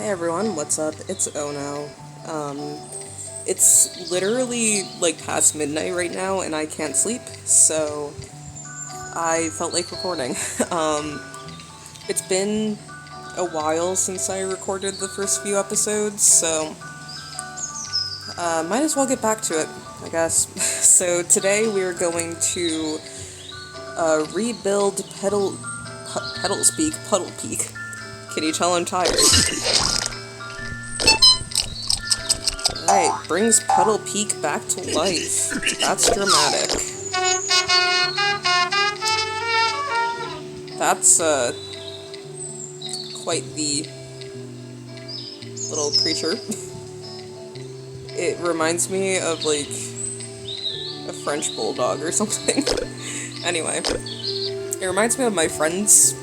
Hey everyone, what's up? It's Ono. It's literally like past midnight right now and I can't sleep, so I felt like recording. It's been a while since I recorded the first few episodes, so might as well get back to it, I guess. So today we're going to rebuild Puddle's Peak. Can you tell I'm tired? Alright, brings Puddle Peak back to life. That's dramatic. That's, quite the little creature. It reminds me of, like, a French bulldog or something. Anyway, it reminds me of my friend's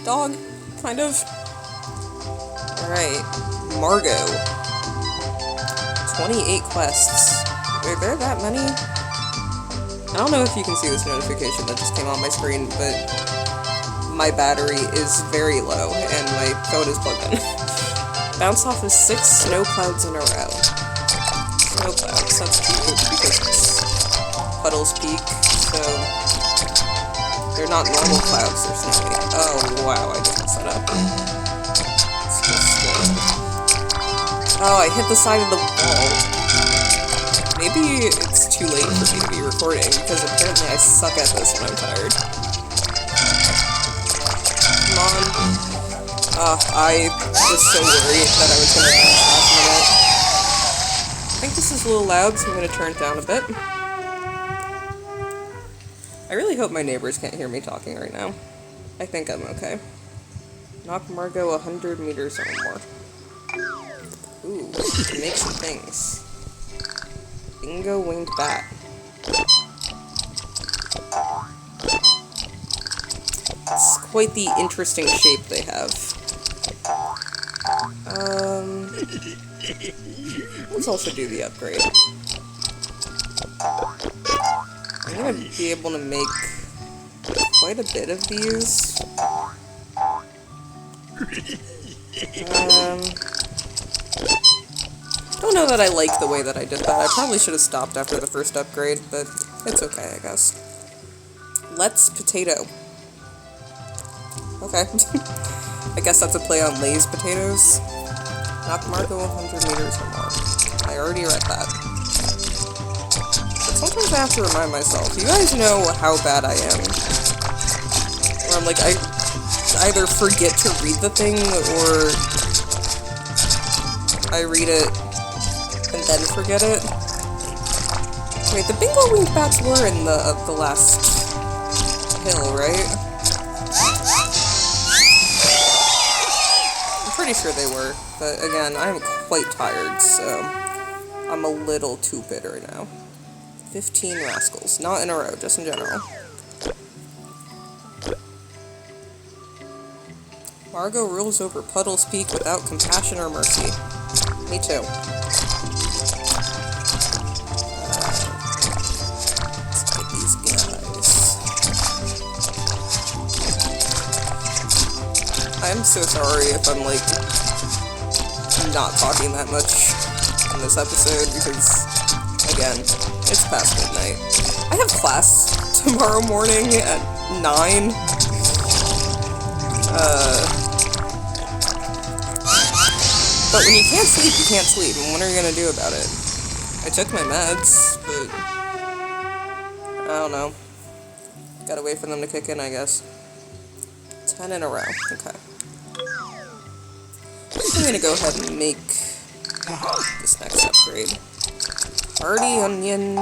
dog, kind of. Alright, Margot. 28 quests. Are there that many? I don't know if you can see this notification that just came on my screen, but my battery is very low and my phone is plugged in. Bounce off of 6 snow clouds in a row. Snow clouds, that's cute because it's Puddle's Peak, so they're not normal clouds, they're snowy. Oh wow, I just messed that up. Oh, I hit the side of the wall. Maybe it's too late for me to be recording, because apparently I suck at this when I'm tired. Come on. I was so worried that I was going to finish last minute. I think this is a little loud, so I'm going to turn it down a bit. I really hope my neighbors can't hear me talking right now. I think I'm okay. Knock Margot 100 meters or more. Ooh, make some things. Bingo winged bat. It's quite the interesting shape they have. Let's also do the upgrade. I'm gonna be able to make quite a bit of these. Don't know that I like the way that I did that. I probably should have stopped after the first upgrade, but it's okay, I guess. Let's potato. Okay. I guess that's a play on Lay's potatoes. Knock Margot 100 meters or more. I already read that. But sometimes I have to remind myself. You guys know how bad I am. Where I'm like, I either forget to read the thing, or I read it and then forget it. Wait, the bingo winged bats were in the last hill, right? I'm pretty sure they were, but again, I'm quite tired, so I'm a little too bitter right now. 15 rascals. Not in a row, just in general. Margot rules over Puddle's Peak without compassion or mercy. Me too. Let's get these guys. I'm so sorry if I'm, like, not talking that much in this episode, because, again, it's past midnight. I have class tomorrow morning at 9. But when you can't sleep, you can't sleep, and what are you gonna do about it? I took my meds, but I don't know. Gotta wait for them to kick in, I guess. 10 in a row. Okay. I'm gonna go ahead and make this next upgrade. Party onion.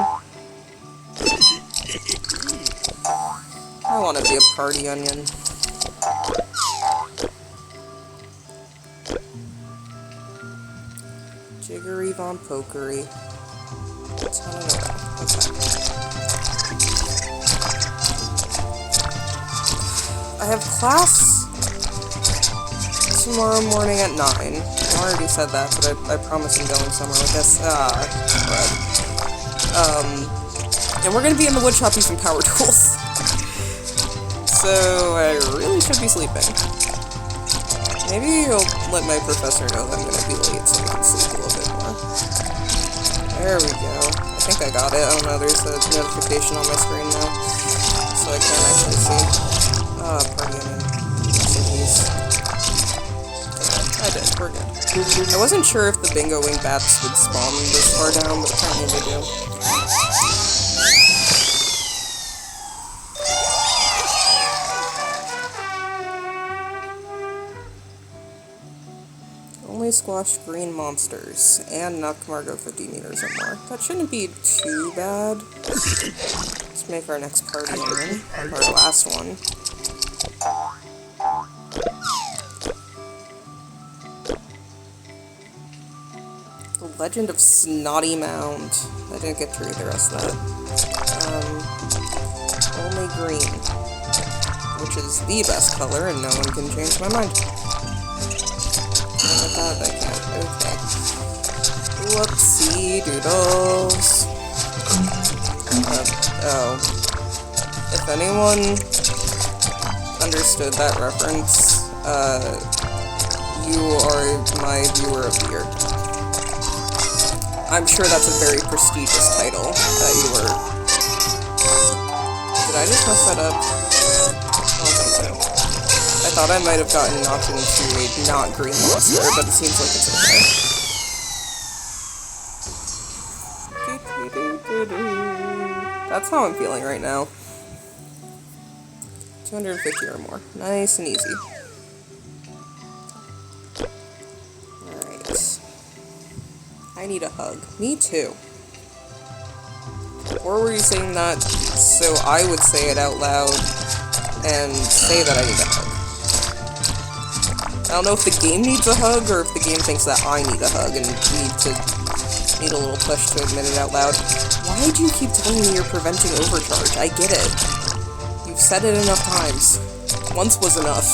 I wanna be a party onion. Jiggery von Pokery. Okay. I have class tomorrow morning at 9. I already said that, but I promise I'm going somewhere with this. And we're gonna be in the woodshop using power tools. So I really should be sleeping. Maybe you'll let my professor know that I'm gonna be late so I can sleep a little bit more. There we go. I think I got it. Oh no, there's a notification on my screen now. So I can't actually see. Ah, party onion. Rest in peace. I did. We're good. I wasn't sure if the bingo wing bats would spawn this far down, but apparently they do. Only squash green monsters and knock Margot 50 meters or more. That shouldn't be too bad. Let's make our next party onion, our last one. The Legend of Snotty Mound. I didn't get to read the rest of that. Only green, which is the best color, and no one can change my mind. I thought I can't. Okay. Whoopsie doodles. Oh. If anyone understood that reference, you are my viewer of the year. I'm sure that's a very prestigious title that you were... Did I just mess that up? I don't think so. I thought I might have gotten knocked into a not green monster, but it seems like it's okay. That's how I'm feeling right now. 250 or more. Nice and easy. Alright. I need a hug. Me too. Or were you saying that so I would say it out loud and say that I need a hug? I don't know if the game needs a hug or if the game thinks that I need a hug and need a little push to admit it out loud. Why do you keep telling me you're preventing overcharge? I get it. You've said it enough times. Once was enough.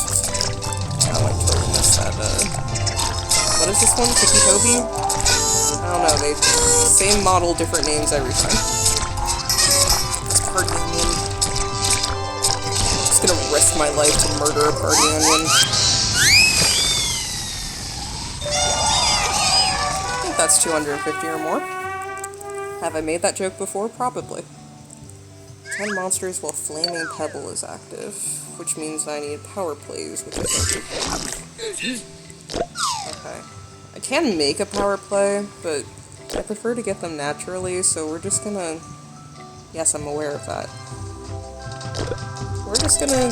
Oh, I totally missed that, what is this one? Tiki Toby? I don't know, they... Same model, different names every time. It's Party Onion. I'm just gonna risk my life to murder a Party Onion. I think that's 250 or more. Have I made that joke before? Probably. 10 monsters while Flaming Pebble is active, which means I need power plays, which I don't do. Okay. I can make a power play, but I prefer to get them naturally, so we're just gonna... Yes, I'm aware of that. We're just gonna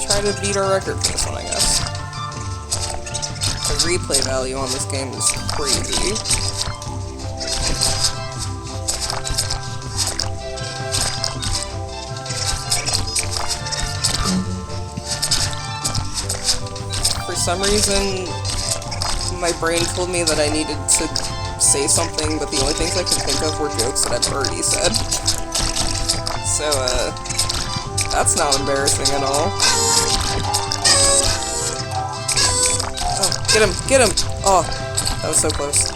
try to beat our record for this one, I guess. The replay value on this game is crazy. For some reason, my brain told me that I needed to say something, but the only things I can think of were jokes that I've already said. So, that's not embarrassing at all. Oh, get him! Get him! Oh, that was so close.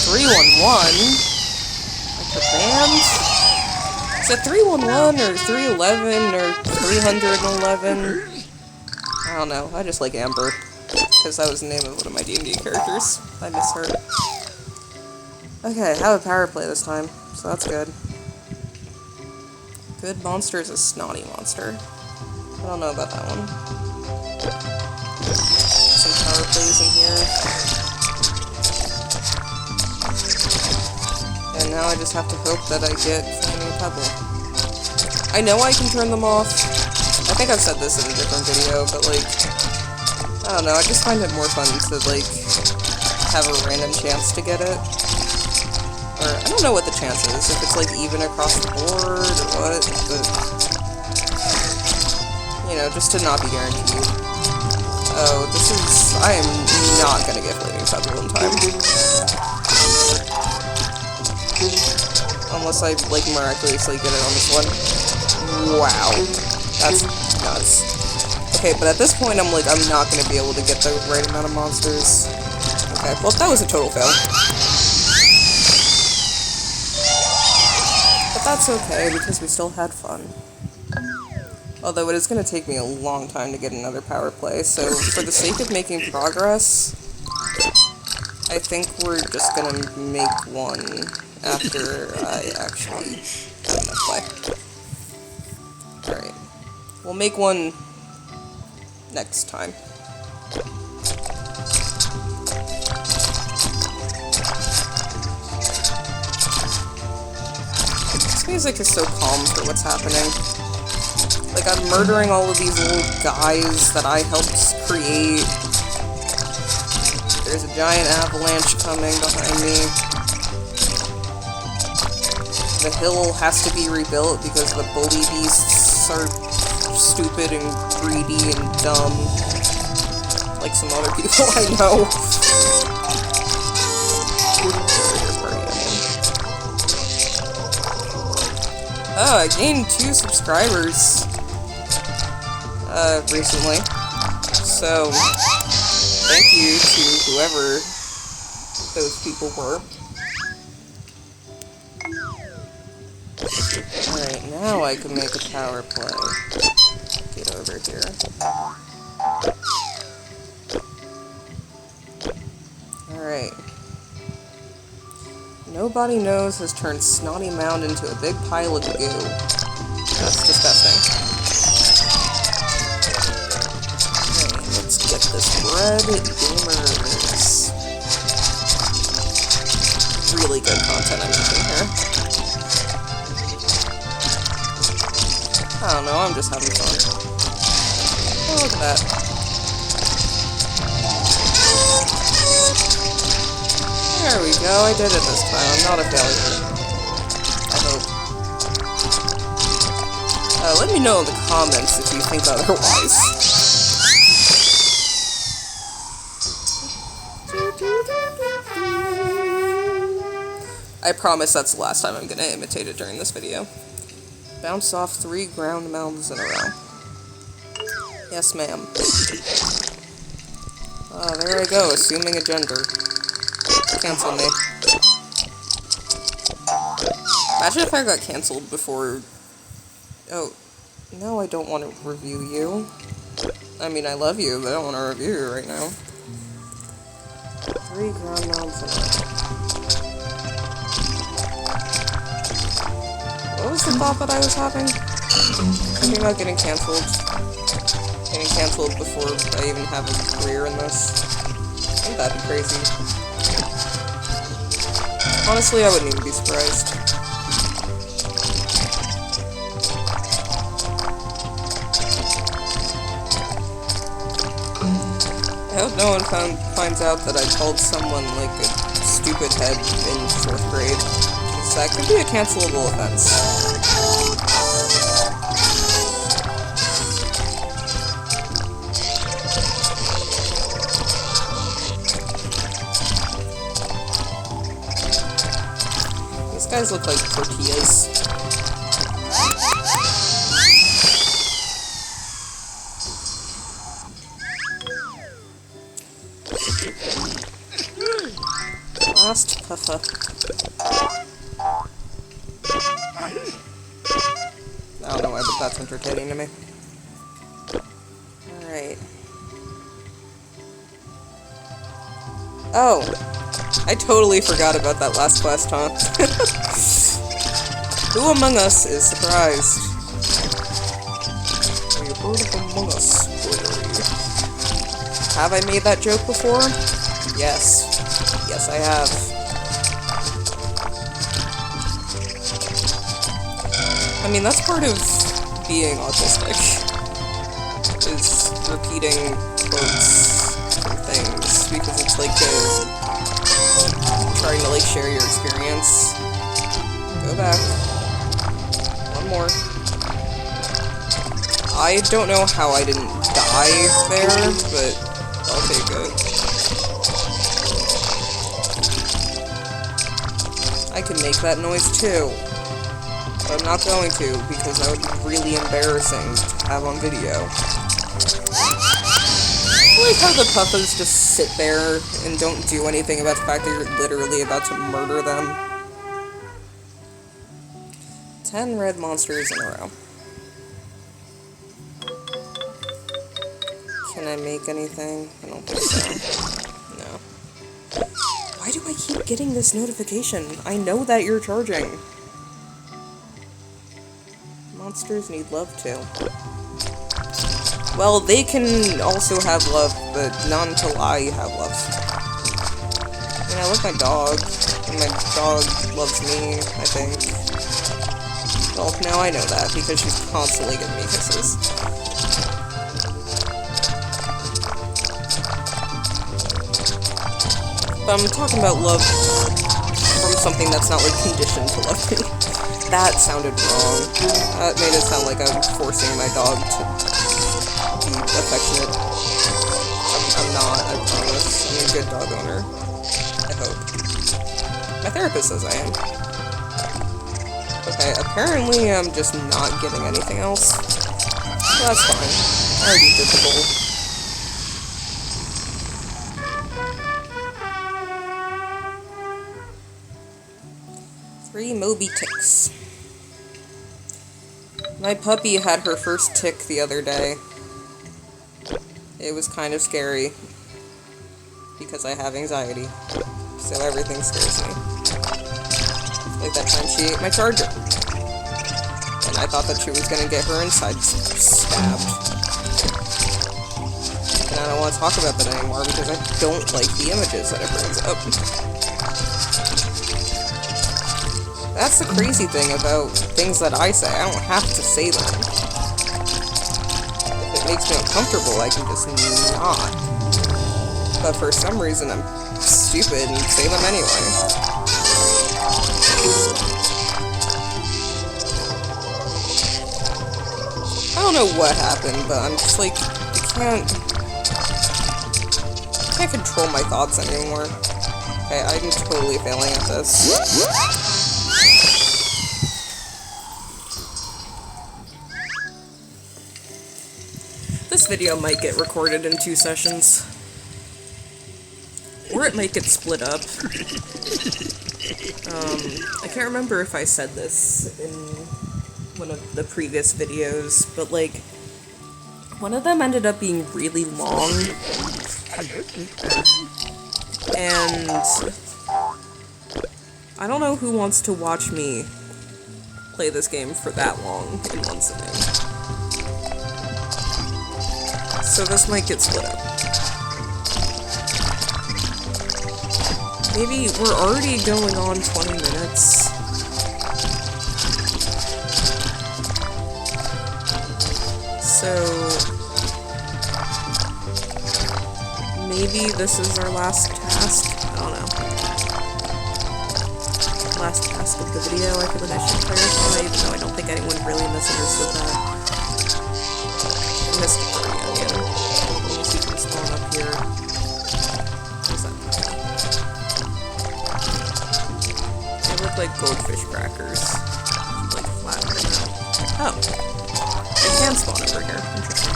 311? Like the band? Is it 311 or 311 or 311? I don't know. I just like Amber. Because that was the name of one of my D&D characters. I miss her. Okay, I have a power play this time, so that's good. Good monster is a snotty monster. I don't know about that one. Some power plays in here. And now I just have to hope that I get Flaming Pebble. I know I can turn them off. I think I've said this in a different video, but like, I don't know, I just find it more fun to like, have a random chance to get it. Or, I don't know what the chance is, if it's like even across the board or what, but, you know, just to not be guaranteed. Oh, this is, I am not gonna get Flaming Pebble in time. Unless I, like, miraculously get it on this one. Wow. That's nuts. Okay, but at this point, I'm like, I'm not gonna be able to get the right amount of monsters. Okay, well, that was a total fail. But that's okay, because we still had fun. Although it is going to take me a long time to get another power play, so for the sake of making progress, I think we're just going to make one after I actually have enough play. Alright. We'll make one next time. This music is so calm for what's happening. Like, I'm murdering all of these little guys that I helped create. There's a giant avalanche coming behind me. The hill has to be rebuilt because the bully beasts are stupid and greedy and dumb. Like some other people I know. Oh, I gained 2 subscribers recently. So, thank you to whoever those people were. Alright, now I can make a power play. Get over here. Alright. Nobody Knows has turned Snotty Mound into a big pile of goo. That's disgusting. Okay, let's get this bread. Gamers. Really good content I'm making here. I don't know, I'm just having fun. Oh, look at that. There we go, I did it this time. I'm not a failure. I hope. Let me know in the comments if you think otherwise. I promise that's the last time I'm gonna imitate it during this video. Bounce off 3 ground mounds in a row. Yes, ma'am. Oh, there I go, assuming a gender. Cancel me. Imagine if I got canceled before... Oh, no, I don't want to review you. I mean, I love you, but I don't want to review you right now. 3 ground mounds in a row. What was the thought that I was having? Thinking about getting canceled. Getting canceled before I even have a career in this. Wouldn't that be crazy? Honestly, I wouldn't even be surprised. I hope no one finds out that I called someone, like, a stupid head in 4th grade. Because that could be a cancelable offense. These guys look like tortillas. Last puffer. I don't know why, but that's entertaining to me. Alright. Oh! I totally forgot about that last quest, huh? Who among us is surprised? We heard of Among Us. Have I made that joke before? Yes. Yes, I have. I mean, that's part of being autistic. Is repeating quotes from things, because it's like trying to, like, share your experience. Go back. One more. I don't know how I didn't die there, but I'll take it. I can make that noise too. But I'm not going to, because that would be really embarrassing to have on video. I like how the puffers just sit there and don't do anything about the fact that you're literally about to murder them. 10 red monsters in a row. Can I make anything? I don't think so. No. Why do I keep getting this notification? I know that you're charging. Monsters need love too. Well, they can also have love, but not until I have love. I mean, I love my dog, and my dog loves me, I think. Well, now I know that, because she's constantly giving me kisses. But I'm talking about love from something that's not, like, conditioned to love me. That sounded wrong. That made it sound like I'm forcing my dog to be affectionate. I'm not, I promise. I'm a good dog owner. I hope. My therapist says I am. Okay, apparently I'm just not getting anything else. Well, that's fine. I already did the goal. Three Moby ticks. My puppy had her first tick the other day. It was kind of scary. Because I have anxiety. So everything scares me. Like that time she ate my charger. And I thought that she was gonna get her inside stabbed. And I don't want to talk about that anymore because I don't like the images that it brings up. That's the crazy thing about things that I say. I don't have to say them. If it makes me uncomfortable, I can just not. But for some reason, I'm stupid and say them anyway. I don't know what happened, but I'm just like, I can't control my thoughts anymore. Okay, I'm totally failing at this. This video might get recorded in 2 sessions. Or it might get split up. I can't remember if I said this in one of the previous videos, but like, one of them ended up being really long. And I don't know who wants to watch me play this game for that long in one sitting. So this might get split up. Maybe we're already going on 20 minutes. So maybe this is our last task? I don't know. Last task of the video, I feel like I should clarify, even though I don't think anyone really misunderstood that. I missed the onion. Let's see if we can spawn up here. What's that? They look like goldfish crackers. Like flat right now. Oh. They can spawn over here. Interesting.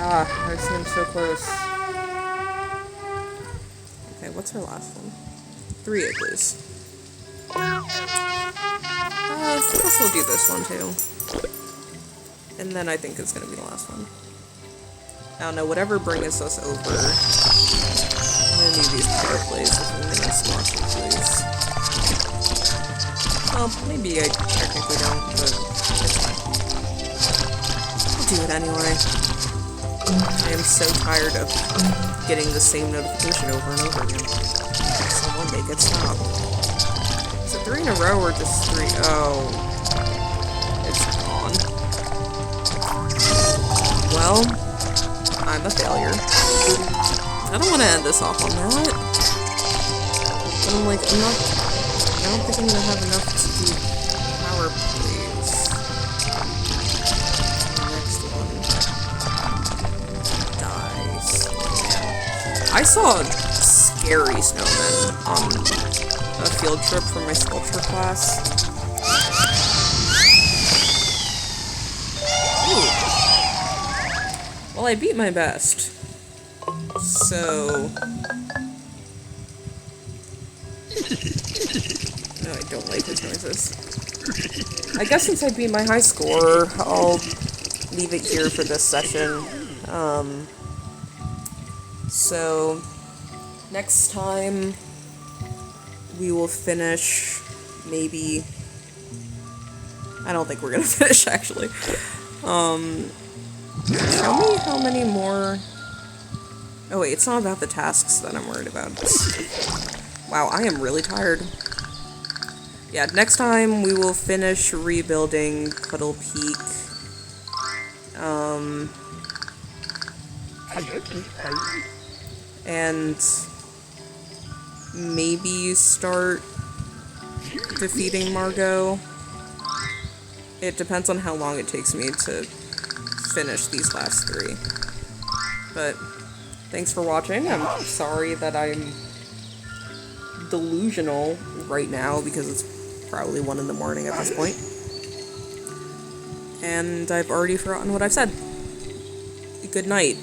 Ah, I see them so close. Okay, what's our last one? 3 igloos. I guess we'll do this one too. And then I think it's gonna be the last one. I don't know, whatever brings us over. I'm gonna need these power plays if I'm gonna smash it, please. Well, maybe I technically don't, but it's fine. I'll do it anyway. I am so tired of getting the same notification over and over again. So one day it stop. Is it 3 in a row or just 3? Oh. It's gone. Well, I'm a failure. I don't want to end this off on that. But I'm like, I don't think I'm going to have enough to do power plays. The next one dies. Man. I saw scary snowmen on a field trip for my sculpture class. Ooh. Well, I beat my best. So... No, I don't like his noises. I guess since I beat my high score, I'll leave it here for this session. So, next time, we will finish, maybe... I don't think we're gonna finish, actually. Tell me how many more... Oh wait, it's not about the tasks that I'm worried about. Wow, I am really tired. Yeah, next time we will finish rebuilding Puddle Peak. And maybe start defeating Margot. It depends on how long it takes me to finish these last 3. But thanks for watching. I'm sorry that I'm delusional right now because it's probably 1 in the morning at this point. And I've already forgotten what I've said. Good night.